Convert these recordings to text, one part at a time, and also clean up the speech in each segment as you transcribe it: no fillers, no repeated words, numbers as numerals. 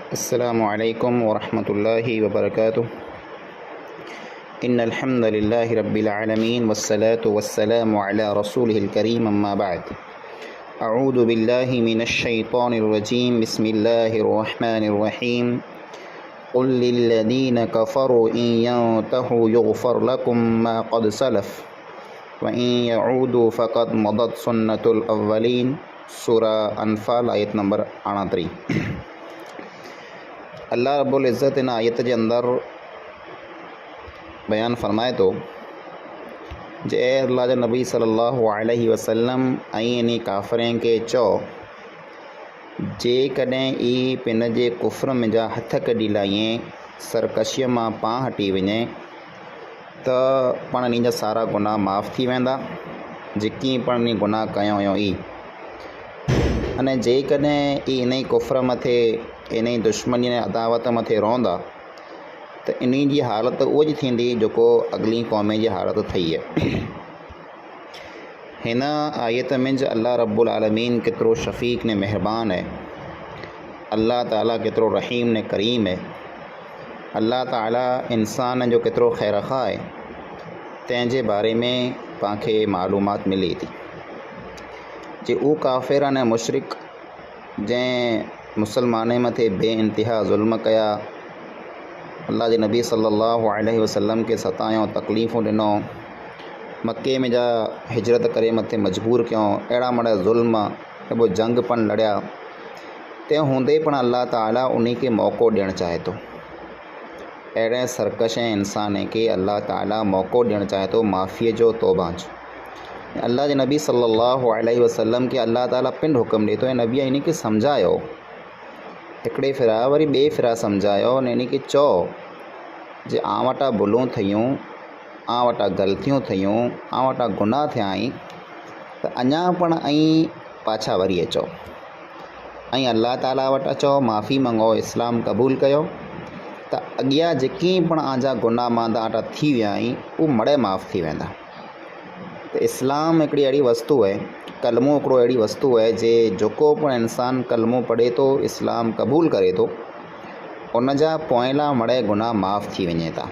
अस्सलामु अलैकुम वरहमतुल्लाहि वबरकातुह। इन्नल हम्दुलिल्लाहि रब्बिल आलमीन वस्सलातु वस्सलामु अला रसूलिहिल करीम अम्मा बअद। अऊज़ु बिल्लाहि मिनश शैतानिर रजीम। बिस्मिल्लाहिर रहमानिर रहीम। कुल लिल्लज़ीना कफ़रू इन यंतहू युग़फ़र लकुम मा क़द सलफ़ व इन यऊदू फ़क़द मदत सुन्नतुल अव्वलीन। सूरा अनफ़ाल आयत नंबर 38। अल्लाह रब्बुल इज़्ज़त इन आयत के अंदर बयान फरमाए तो जे अल्लाह जे नबी सल्लल्लाहु अलैहि वसल्लम इन काफ़िरनि के चओ जेकॾहिं ई पिन जे कुफ्र में जा हथ कढी लाइए सरकशीअ मां पां हटी वञे त पाण इन जा सारा गुनाह माफ़ थी वेंदा जेकी पाण इन गुनाह कयो हुयो ई। अने जेकॾहिं ई इन कुफ्र मथे इन दुश्मनी ने अदावत मथे रहंदा त इन जी हालत उहो जी थींदी जेको अगली क़ौम जी हालत थी है। हिन आयत में ज अल्लाह रब्बुल आलमीन केतिरो शफ़ीक़ ने मेहरबान है, अल्लाह ताला केतिरो रहीम ने करीम है, अल्लाह ताला इंसान जो केतिरो ख़ैरख़ा है तंहिंजे बारे में पांखे मालूमात मिले थी। जे उहो काफ़िर अने मुशरिक जंहिं मुसलमान मथे बेइंतिहा ज़ुल्म कया, अल्लाह जे नबी सल्लल्लाहु अलैहि वसल्लम के सतायो, तकलीफ़ूं ॾिनो, मक्के में जा हिजरत करे मथे मजबूर कयो, अहिड़ा मड़ा ज़ुल्म एॾो जंग पण लड़िया, तंहिं हूंदे पण अल्लाह ताला उन खे मौक़ो ॾियणु चाहे थो। अहिड़े सरकश इंसान के अल्लाह ताला मौक़ो ॾियणु चाहे थो माफ़ीअ जो, तौबा जो। अल्लाह जे नबी सल्लल्लाहु अलैहि वसल्लम के अल्लाह ताला पिंड हुक्म ॾिए थो ऐं नबी इन खे सम्झायो, हिकिड़े फिरा वरी ॿिए फिरा सम्झायो ने इन खे चओ जे आं वटां भुलूं थियूं, आं वटां ग़लतियूं थियूं, आं वटां गुनाह थिया आहिनि त अञा पण पाछा वरी अचो ऐं अल्लाह ताला वटि अचो, माफ़ी मंगो, इस्लाम क़बूल कयो त अॻियां जेकी पण आंजा गुनाह मांदा आटा थी विया आहिनि उहे मड़े माफ़ थी वेंदा। त इस्लाम हिकिड़ी अहिड़ी वस्तु है, कलमो हिकिड़ो अहिड़ी वस्तु है जे जेको पण इंसान कलमो पढ़े थो, इस्लाम क़बूल करे थो, उन जा पोइला मड़े गुनाह माफ़ थी वञे था।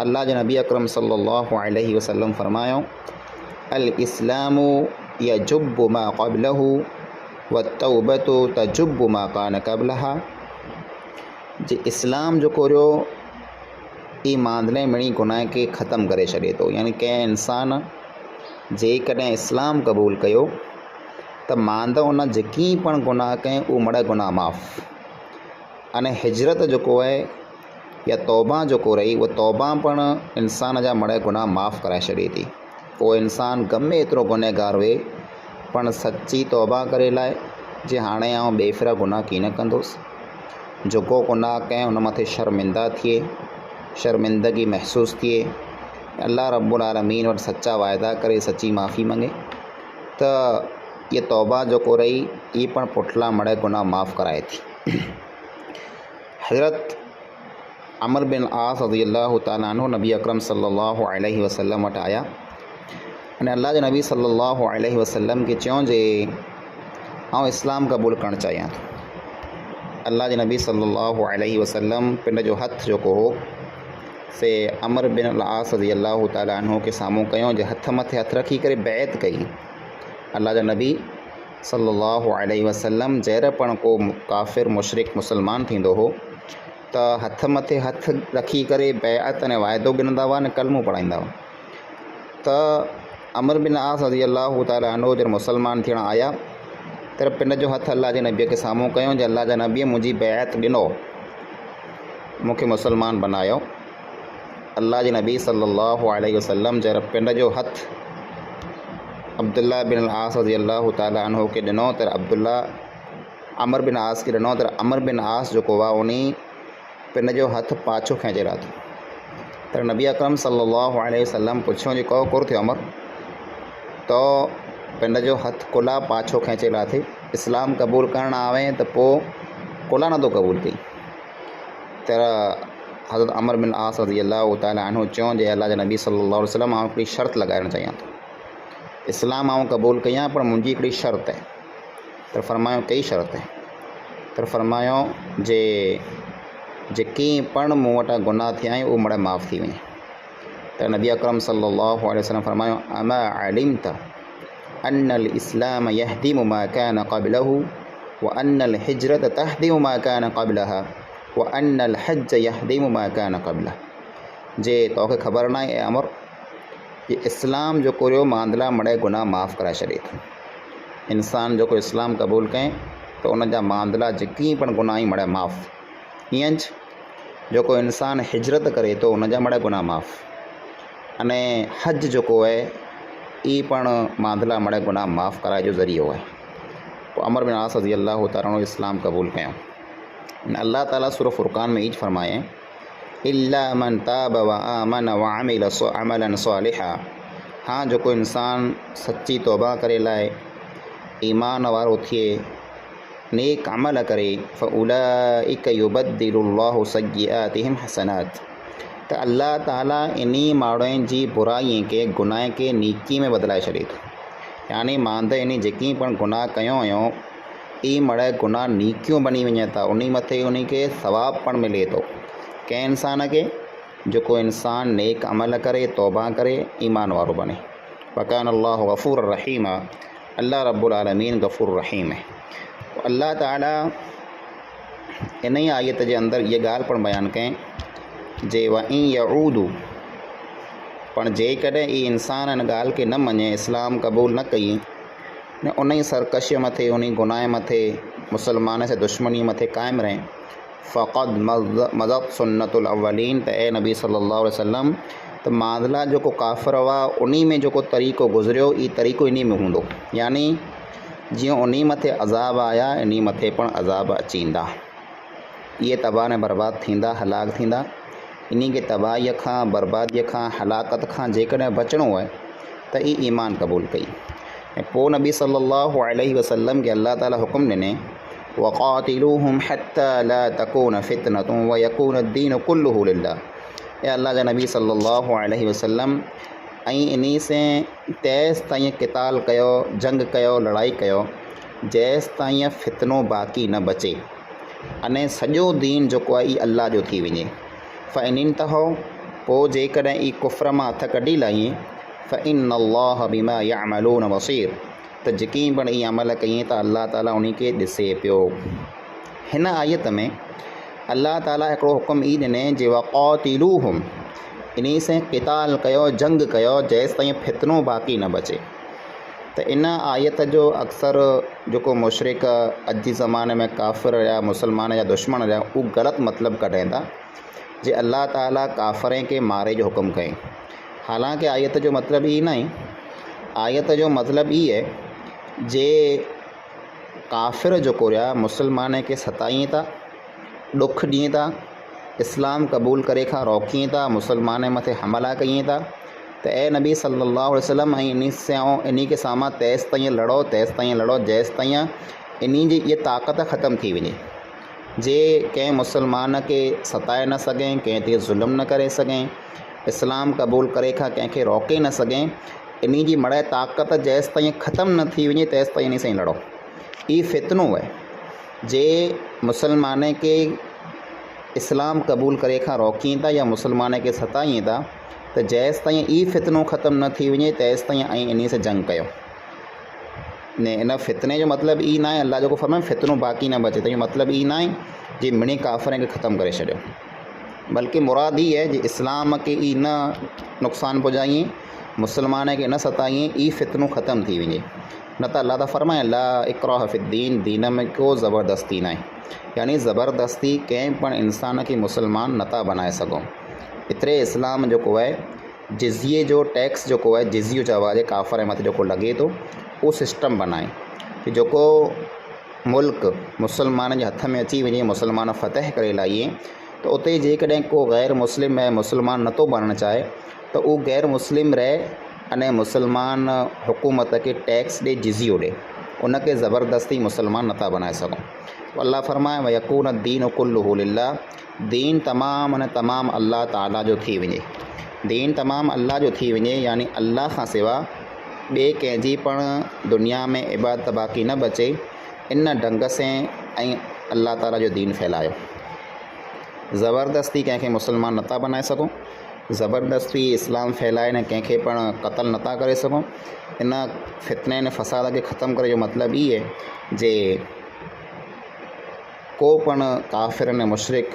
अल्लाह जे नबी अकरम सल्लल्लाहु अलैहि वसल्लम फरमायो, अल इस्लामु यजुब्बु मा क़ब्लहु व तौबतु तजुब्बु मा कान क़ब्लहा। जे इस्लाम जेको हुयो ई मांदले मिणी गुनाह के ख़त्म करे छॾे थो। यानी कंहिं इंसान जेकॾहिं इस्लाम क़बूल कयो त मांद उन जेकी पण गुनाह कयईं उहो मड़े गुनाह माफ़। अने हिजरत जेको आहे या तौबा जेको रही उहा तौबा पण इंसान जा मड़े गुनाह माफ़ कराए छॾे थी। पोइ इंसान गमे एतिरो गुनहगार हुए पण सची तौबा करे लाइ जे हाणे आउं बेफ़िरा गुनाह की न कंदुसि, जेको गुनाह कयईं उन मथे शर्मिंदा थिए, शर्मिंदगी महसूस थिए, अल्लाह रब्बुल आलमीन वटि सच्चा वाइदा करे सच्ची माफ़ी मंगे त ये तौबा जेको रही ये पण पुठला मड़े गुनाह माफ़ कराए थी। हज़रत अमर बिन आस रज़ियल्लाहु ताला अन्हु नबी अकरम सल्लल्लाहु अलैहि वसल्लम वटि आया अने अल्लाह जे नबी सल्लल्लाहु अलैहि वसल्लम के चयो जे आउं इस्लाम क़बूल करणु चाहियां थो। अल्लाह जे नबी सल्लल्लाहु अलैहि वसल्लम पिंड जो हथ जेको हो से अमर बिन आस रज़ियल्लाहु ताला अन्हु के साम्हूं कयो, जे हथ मथे हथ रखी करे बैत कई। अल्लाह जा नबी सल्लल्लाहु अलैहि वसल्लम जहिड़े पण को काफ़िर मुशरिक मुसलमान थींदो हो त हथ मथे हथ रखी करे बैत अने वाइदो गिनंदा हुआ ने कलमो पढ़ाईंदा हुआ। त अमर बिन आस रज़ियल्लाहु ताला अन्हु जॾहिं मुसलमान थियण आया त पिंड जो हथ अल्लाह जे नबीअ के साम्हूं कयो, जे अल्लाह जा नबीअ मुंहिंजी बैत ॾिनो, मूंखे मुसलमान बनायो। अल्लाह जे नबी सल्लल्लाहु अलैहि वसल्लम जर पिंड जो हथ अब्दुल्ला बिन आस रज़ियल्लाहु ताला अन्हु के ॾिनो त अब्दुल्ला अमर बिन आस के ॾिनो त अमर बिन आस जेको आहे उन पिंड जो हथ पाछो खींचे लाथो। त नबी अकरम सल्लल्लाहु अलैहि वसल्लम पुछियो जे को कुर थियो अमर, तो पिंड जो हथ कुला पाछो खींचे लाथे, इस्लाम क़बूल करणु आवे त पोइ कुला नथो क़बूल कई। त हज़रत अमर बिन आस रज़ियल्लाहु ताला अन्हु चयो जे अल्लाह जे नबी सल्लल्लाहु अलैहि वसल्लम आउं हिकिड़ी शर्त लॻाइणु चाहियां थो, इस्लाम आउं क़बूल कयां पर मुंहिंजी हिकिड़ी शर्त आहे। त फरमायो कई शर्त आहे? त फरमायो जे जेकी पण मूं वटां गुनाह थिया आहिनि उहो मड़ माफ़ थी वञे। त नबी अकरम सल्लल्लाहु अलैहि वसल्लम फरमायो अमा अलिमत अन्नल इस्लाम यहदिमु मा कान क़ब्लहु व अन्नल हिजरत तहदिमु मा कान क़ब्लहा व अन्नल हज यहदिमु मा कान क़ब्लह। जे तोखे ख़बर न आहे अमर कि इस्लाम जो कोरियो मांदला मड़े गुनाह माफ़ कराए छॾे थो। इंसान जो को इस्लाम क़बूल करें तो उन जा मांदला जेकी पण गुनाह मड़े माफ़। ईअं जो को इंसान हिजरत करे तो उन जा मड़े गुनाह माफ़। अने हज जो को है ई पण मांदला मड़े गुनाह माफ़ कराए जो ज़रियो है। अमर बिन आस रज़ी अल्लाह तआला अन्हु इस्लाम क़बूल कयो। अल्लाह ताला सूरह फुरक़ान में ईज फरमाए इल्ला मन ताब व आमन व अमिल अमलन सालिहा। हाँ जो को इंसान सच्ची तौबा करे लाए ईमान वारो थिए नेक अमल करे फ़उलाइक युबद्दिलुल्लाहु सय्यिआतिहिम हसनात। त अल्लाह ताला इन्ही माण्हुनि जी बुराई के गुनाह के नीकी में बदलाए छॾे थो। यानी मांद इन जेकी पण गुनाह कयो हुयो ई मड़े गुनाह नीकियूं बनी वञे था, उन मथे उन के सवाब पण मिले थो कंहिं इंसान के जेको इंसान नेक अमल करे तौबा करे ईमान वारो बने। वकान अल्लाह गफ़ूर रहीम। अल्लाह रब्बुल आलमीन गफ़ूर रहीम है। अल्लाह ताला इन ही आयत जे अंदर ये ॻाल्हि पण बयान कयईं जे व इन यऊदू पण जेकॾहिं ई इंसान इन ॻाल्हि के न मञे इस्लाम क़बूल न कई न उन ई सरकशीअ मथे उन गुनाह मथे मुसलमान से दुश्मनी मथे क़ाइमु रहे फ़क़द मज़त सुन्नतुल अव्वलीन। त ए नबी सल्लल्लाहु अलैहि वसल्लम त मादला जो को काफ़िर हुआ उन में जो को तरीक़ो गुज़रियो ई तरीक़ो इन में हूंदो। यानी जीअं उन मथे अज़ाब आया इन मथे पण अज़ाब अचींदा। ये तबाह ने बर्बाद थींदा हलाक थींदा। इन के तबाहीअ खां बर्बादीअ खां हलाकत खां जेकॾहिं बचणो है त ई ईमान क़बूल कई। ऐं पोइ नबी सल्लल्लाहु अलैहि वसल्लम के अल्लाह ताला हुक्म ॾिने वक़ातिलूहुम हत्ता ला तकून फितनतुन व यकून अद्दीन कुल्लुहु लिल्लाह। ए अल्लाह जा नबी सल्लल्लाहु अलैहि वसल्लम ऐं इन से तेस ताईं क़िताल कयो, जंग कयो, लड़ाई कयो जेस ताईं फितनो बाक़ी न बचे अने सॼो दीन जेको आहे ई अल्लाह जो थी वञे। फ़इन तहो पोइ जेकॾहिं ई कुफ्र मां हथ कढी लाहीं फ़इन्नल्लाह बिमा यअमलून बसीर। त जेकी पण ई अमल कई त अल्लाह ताला उन खे ॾिसे पियो। हिन आयत में अल्लाह ताला हिकिड़ो हुकुम ई ॾिने जे वक़ातिलूहुम इन से क़िताल कयो, जंग कयो जेसि ताईं फितनो बाक़ी न बचे। त इन आयत जो अक्सर जेको मुशरिक अॼु जे ज़माने में काफ़िर या मुसलमान या दुश्मन रहिया उहो ग़लति मतिलबु कढनि था जे अल्लाह ताला काफ़िरनि के मारे जो हुकुम कई। हालांकि आयत जो मतिलबु ई न आहे। आयत जो मतिलबु ई है जे काफ़िर जेको रहिया मुसलमान के सताईं था, ॾुख ॾियनि था, इस्लाम क़बूल करे खां रोकीनि था, मुसलमान मथे हमला कई था। त ए नबी सल्लल्लाहु अलैहि वसल्लम इन के साम्हूं तेसि ताईं लड़ो जेसि ताईं इन जी इहा ताक़त ख़त्म थी वञे जे कंहिं मुसलमान के सताए न सघें, कंहिं ते ज़ुल्म न करे सघें, इस्लाम क़बूल करे खां कंहिंखे रोके न सघें। इन जी मड़े ताक़त जेसि ताईं ख़त्म न थी वञे तेसि ताईं इन सां ई लड़ो। ई फितनो है जे मुसलमान के इस्लाम क़बूल करे खां रोकीनि था या मुसलमान के सताईं था त जेसि ताईं ई फितनो ख़त्म न थी वञे तेसि ताईं ऐं इन से जंग कयो। ने इन फितने जो मतिलबु ई न आहे अल्लाह जेको फरमाए फितनो बाक़ी न बचे त इहो मतिलबु ई न आहे जे मिणी काफ़िरनि खे ख़त्म करे छॾियो, बल्कि मुराद ई है जे इस्लाम के ई न नुक़सान पहुचाईं, मुसलमान के न सताईं, ई फितनो ख़त्म थी वञे। न त अल्लाह त फरमाए ला इक्राह फिद्दीन, दीन में को ज़बरदस्ती न आहे। यानी ज़बरदस्ती कंहिं पण इंसान के मुसलमान नथा बनाए सघूं। एतिरे इस्लाम जेको आहे जिज़िये जो टैक्स जेको आहे जिज़ियो चवा जे काफ़िर मथे जेको लॻे थो उहो सिस्टम बनाए कि जेको मुल्क मुसलमान जे हथ में अची वञे, मुसलमान फ़तह करे लाइए त उते जेकॾहिं को गैर मुस्लिम ऐं मुसलमान नथो बनणु चाहे त उहो गैर मुस्लिम रहे अने मुसलमान हुकूमत के टैक्स ॾे, जिज़ियो ॾे, उनखे ज़बरदस्ती मुसलमान नथा बनाए सघूं। अल्लाह फरमाए व यकून दीन कुल्लुहु लिल्लाह, दीन तमामु अने तमामु अल्लाह ताला जो थी वञे। दीन तमामु अल्लाह जो थी वञे यानी अल्लाह खां सिवा ॿिए कंहिंजी पण दुनिया में इबादत बाक़ी न बचे। इन ढंग से ऐं अल्लाह ताला जो दीन फैलायो। ज़बरदस्ती कंहिंखे मुसलमान नथा बनाए सघूं, ज़बरदस्ती इस्लाम फैलाए न कंहिंखे पण क़त्ल नथा करे सघूं। इन फितने ने फ़साद खे ख़त्म करे जो मतिलबु ई आहे जे को पण काफ़िर ने मुशरिक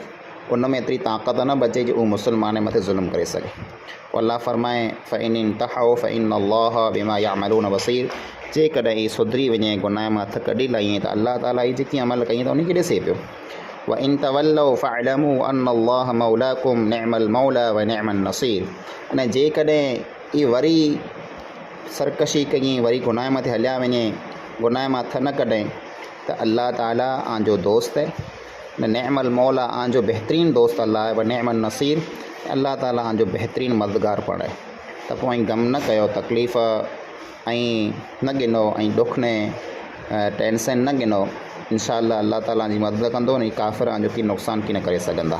उन में एतिरी ताक़त न बचे जो मुसलमान जे मथे ज़ुल्म करे सघे। अल्लाह फरमाए फ़इन इंतहौ फ़इन्नल्लाह बिमा यअमलून बसीर। जेकॾहिं ही सुधरी वञे, गुनाह मां हथ कढी लाइए, त अल्लाह ताला ही जेकी अमल कई त उनखे ॾिसे पियो। व इन तवल्लौ फ़अलमू अन्नल्लाह मौलाकुम निअमल मौला व निअमन नसीर। अने जेकॾहिं ही वरी सरकशी कई, वरी गुनाह मथे हलिया वञे, गुनाह मां हथ न कढे, त अल्लाह ताला आंजो दोस्त है, निअमल मौला आंजो बेहतरीन दोस्त अल्लाह है, व निअमन नसीर अल्लाह ताला आंजो बेहतरीन मददगार पण है। त पोइ गम न कयो, तकलीफ़ ऐं न गिनो ऐं ॾुख ने टेंशन न गिनो। इंशाअल्लाह अल्लाह ताला जी मदद कंदो, न काफ़िर जो की नुक़सान की न करे सघंदा।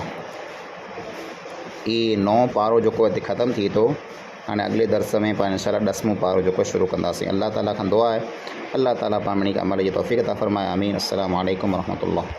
ये 9 पारो जेको हिते ख़त्म थी थो, हाणे अॻिले दर्स में पाण इंशाअल्लाह 10 पारो जेको शुरू कंदासीं। अल्लाह ताला खां दुआ आहे अल्लाह ताला पाण के अमल जी तौफ़ीक़ अता फ़रमाए। आमीन। अस्सलामु अलैकुम वरहमतुल्लाह।